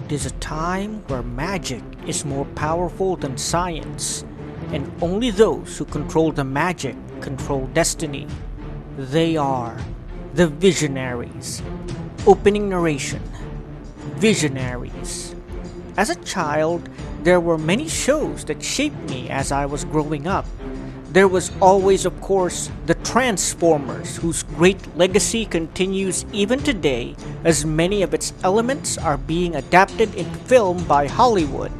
It is a time where magic is more powerful than science, and only those who control the magic control destiny. They are the Visionaries. Opening narration. Visionaries. As a child, there were many shows that shaped me as I was growing up. There was always, of course, the Transformers, whose great legacy continues even today, as many of its elements are being adapted into film by Hollywood.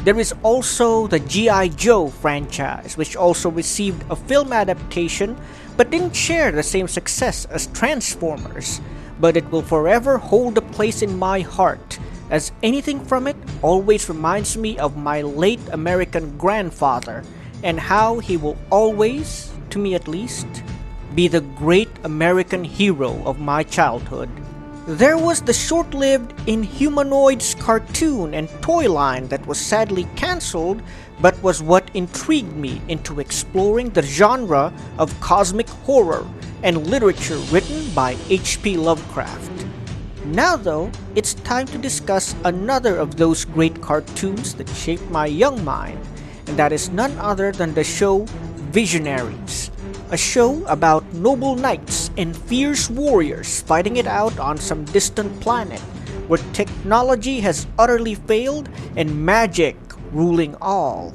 There is also the G.I. Joe franchise, which also received a film adaptation but didn't share the same success as Transformers. But it will forever hold a place in my heart, as anything from it always reminds me of my late American grandfather, and how he will always, to me at least, be the great American hero of my childhood. There was the short-lived Inhumanoids cartoon and toy line that was sadly cancelled, but was what intrigued me into exploring the genre of cosmic horror and literature written by H.P. Lovecraft. Now though, it's time to discuss another of those great cartoons that shaped my young mind, and that is none other than the show Visionaries, a show about noble knights and fierce warriors fighting it out on some distant planet where technology has utterly failed and magic ruling all.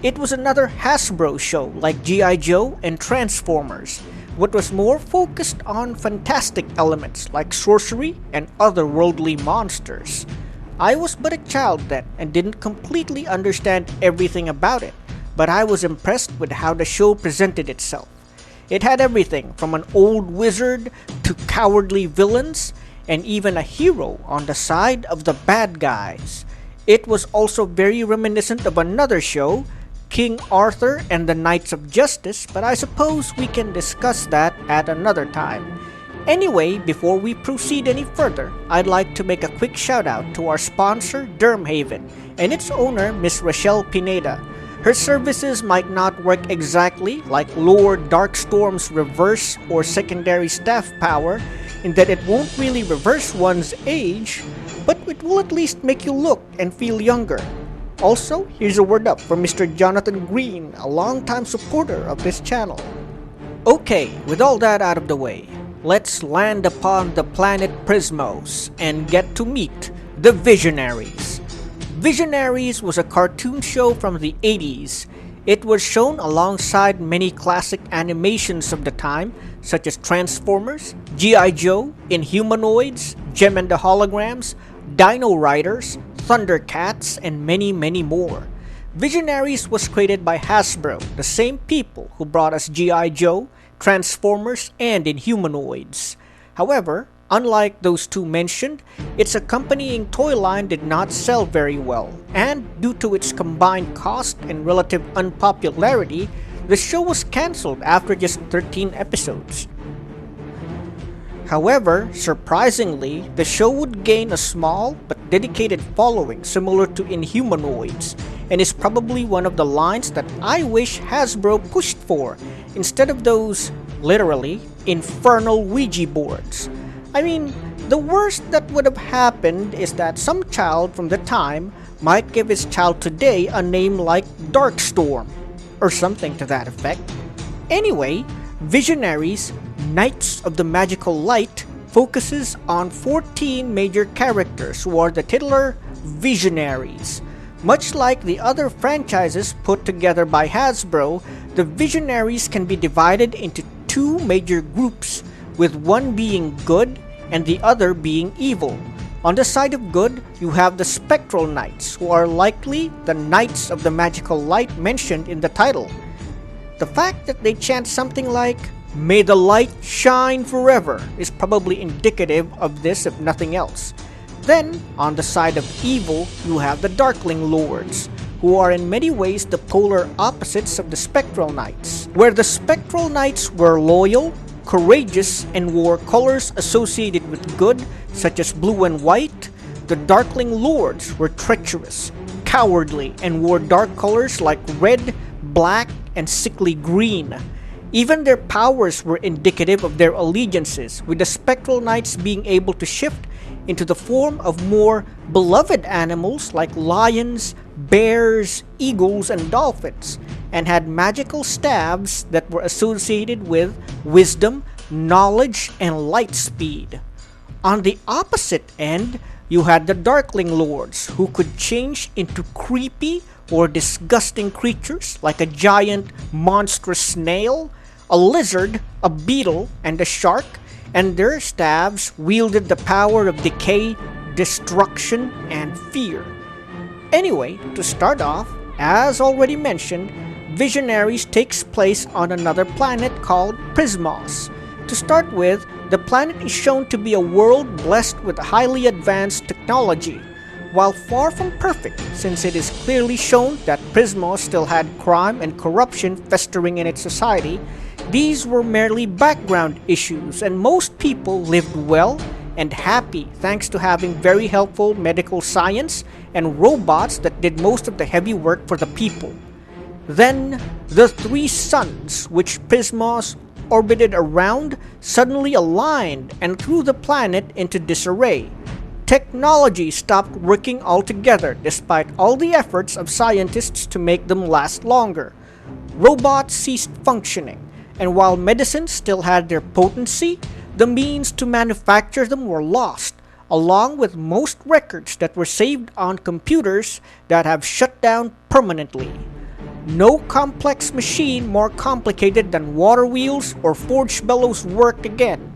It was another Hasbro show like G.I. Joe and Transformers, what was more focused on fantastic elements like sorcery and otherworldly monsters. I was but a child then and didn't completely understand everything about it, but I was impressed with how the show presented itself. It had everything from an old wizard to cowardly villains, and even a hero on the side of the bad guys. It was also very reminiscent of another show, King Arthur and the Knights of Justice, but I suppose we can discuss that at another time. Anyway, before we proceed any further, I'd like to make a quick shout out to our sponsor, Dermhaven, and its owner, Miss Rochelle Pineda. Her services might not work exactly like Lord Darkstorm's reverse or secondary staff power, in that it won't really reverse one's age, but it will at least make you look and feel younger. Also, here's a word up from Mr. Jonathan Green, a longtime supporter of this channel. Okay, with all that out of the way, let's land upon the planet Prismos and get to meet the Visionaries. Visionaries was a cartoon show from the 80s. It was shown alongside many classic animations of the time, such as Transformers, G.I. Joe, Inhumanoids, Gem and the Holograms, Dino Riders, Thundercats, and many more. Visionaries was created by Hasbro, the same people who brought us G.I. Joe, Transformers, and Inhumanoids. However, unlike those two mentioned, its accompanying toy line did not sell very well, and due to its combined cost and relative unpopularity, the show was cancelled after just 13 episodes. However, surprisingly, the show would gain a small but dedicated following similar to Inhumanoids, and is probably one of the lines that I wish Hasbro pushed for, instead of those, literally, infernal Ouija boards. I mean, the worst that would have happened is that some child from the time might give his child today a name like Darkstorm, or something to that effect. Anyway, Visionaries, Knights of the Magical Light, focuses on 14 major characters who are the titular Visionaries. Much like the other franchises put together by Hasbro, the Visionaries can be divided into two major groups, with one being good and the other being evil. On the side of good, you have the Spectral Knights, who are likely the Knights of the Magical Light mentioned in the title. The fact that they chant something like, "May the light shine forever," is probably indicative of this if nothing else. Then, on the side of evil, you have the Darkling Lords, who are in many ways the polar opposites of the Spectral Knights. Where the Spectral Knights were loyal, courageous, and wore colors associated with good, such as blue and white, the Darkling Lords were treacherous, cowardly, and wore dark colors like red, black, and sickly green. Even their powers were indicative of their allegiances, with the spectral knights being able to shift into the form of more beloved animals like lions, bears, eagles, and dolphins, and had magical staves that were associated with wisdom, knowledge, and light speed. On the opposite end, you had the Darkling Lords, who could change into creepy or disgusting creatures like a giant, monstrous snail, a lizard, a beetle, and a shark, and their staves wielded the power of decay, destruction, and fear. Anyway, to start off, as already mentioned, Visionaries takes place on another planet called Prismos. To start with, the planet is shown to be a world blessed with highly advanced technology. While far from perfect, since it is clearly shown that Prismos still had crime and corruption festering in its society, these were merely background issues, and most people lived well and happy thanks to having very helpful medical science and robots that did most of the heavy work for the people. Then, the three suns, which Prismos orbited around, suddenly aligned and threw the planet into disarray. Technology stopped working altogether despite all the efforts of scientists to make them last longer. Robots ceased functioning, and while medicine still had their potency, the means to manufacture them were lost, along with most records that were saved on computers that have shut down permanently. No complex machine more complicated than water wheels or forged bellows worked again.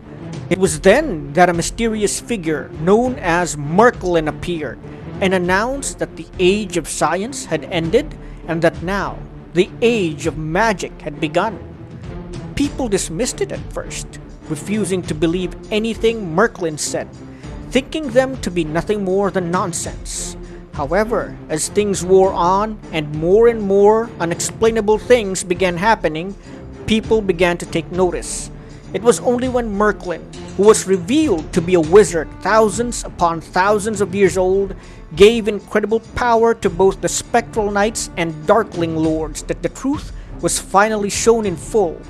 It was then that a mysterious figure known as Macleod appeared and announced that the age of science had ended and that now the age of magic had begun. People dismissed it at first, refusing to believe anything Macleod said, thinking them to be nothing more than nonsense. However, as things wore on and more unexplainable things began happening, people began to take notice. It was only when Macleod, who was revealed to be a wizard thousands upon thousands of years old, gave incredible power to both the Spectral Knights and Darkling Lords, that the truth was finally shown in full.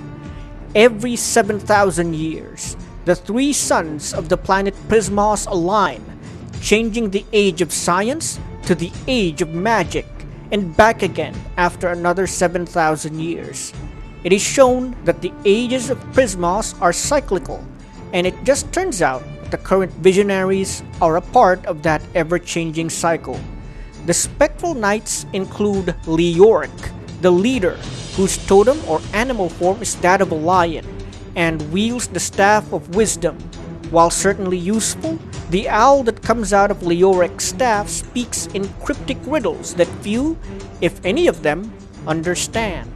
Every 7,000 years, the three suns of the planet Prismos align, changing the age of science to the age of magic, and back again after another 7,000 years. It is shown that the ages of Prismos are cyclical, and it just turns out that the current Visionaries are a part of that ever-changing cycle. The Spectral Knights include Leoric, the leader, whose totem or animal form is that of a lion, and wields the Staff of Wisdom. While certainly useful, the owl that comes out of Leoric's staff speaks in cryptic riddles that few, if any of them, understand.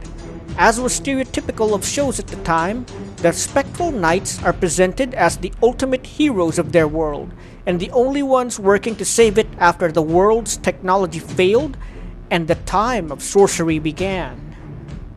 As was stereotypical of shows at the time, the Spectral Knights are presented as the ultimate heroes of their world, and the only ones working to save it after the world's technology failed and the time of sorcery began.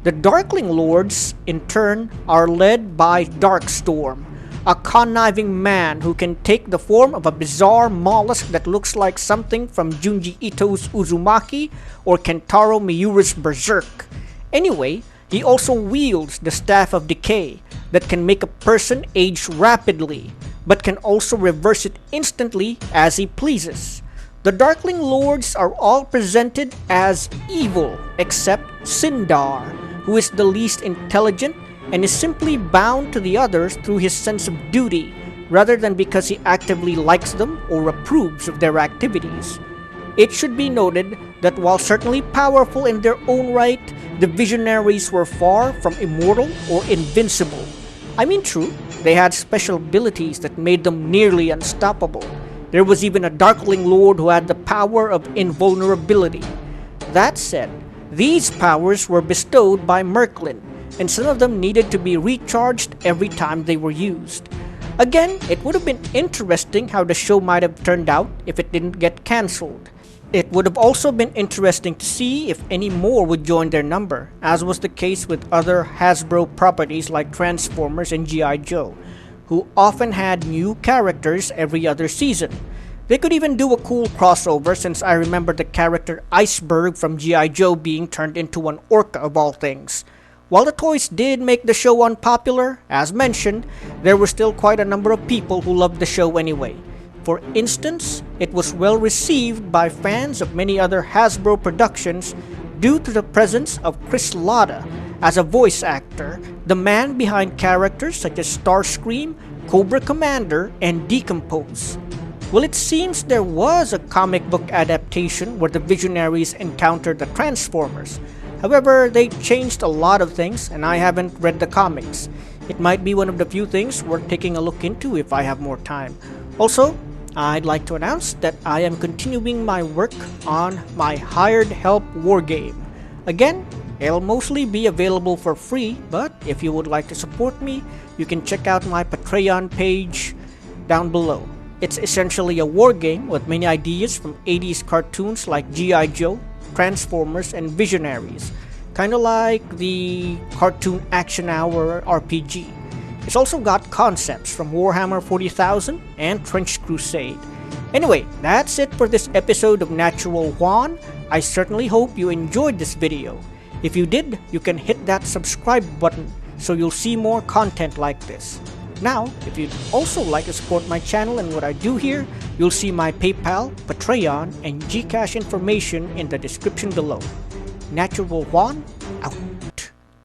The Darkling Lords, in turn, are led by Darkstorm, a conniving man who can take the form of a bizarre mollusk that looks like something from Junji Ito's Uzumaki or Kentaro Miura's Berserk. Anyway, he also wields the Staff of Decay that can make a person age rapidly, but can also reverse it instantly as he pleases. The Darkling Lords are all presented as evil except Sindar, who is the least intelligent and is simply bound to the others through his sense of duty, rather than because he actively likes them or approves of their activities. It should be noted that while certainly powerful in their own right, the Visionaries were far from immortal or invincible. I mean, true, they had special abilities that made them nearly unstoppable. There was even a Darkling Lord who had the power of invulnerability. That said, these powers were bestowed by Macleod, and some of them needed to be recharged every time they were used. Again, it would have been interesting how the show might have turned out if it didn't get cancelled. It would have also been interesting to see if any more would join their number, as was the case with other Hasbro properties like Transformers and G.I. Joe, who often had new characters every other season. They could even do a cool crossover, since I remember the character Iceberg from G.I. Joe being turned into an orca of all things. While the toys did make the show unpopular, as mentioned, there were still quite a number of people who loved the show anyway. For instance, it was well received by fans of many other Hasbro productions due to the presence of Chris Latta as a voice actor, the man behind characters such as Starscream, Cobra Commander, and Decompose. Well, it seems there was a comic book adaptation where the Visionaries encountered the Transformers. However, they changed a lot of things and I haven't read the comics. It might be one of the few things worth taking a look into if I have more time. Also, I'd like to announce that I am continuing my work on my Hired Help wargame. Again, it'll mostly be available for free, but if you would like to support me, you can check out my Patreon page down below. It's essentially a wargame with many ideas from 80s cartoons like G.I. Joe, Transformers, and Visionaries, kinda like the Cartoon Action Hour RPG. It's also got concepts from Warhammer 40,000 and Trench Crusade. Anyway, that's it for this episode of Natural Juan. I certainly hope you enjoyed this video. If you did, you can hit that subscribe button so you'll see more content like this. Now, if you'd also like to support my channel and what I do here, you'll see my PayPal, Patreon, and Gcash information in the description below. Natural Juan,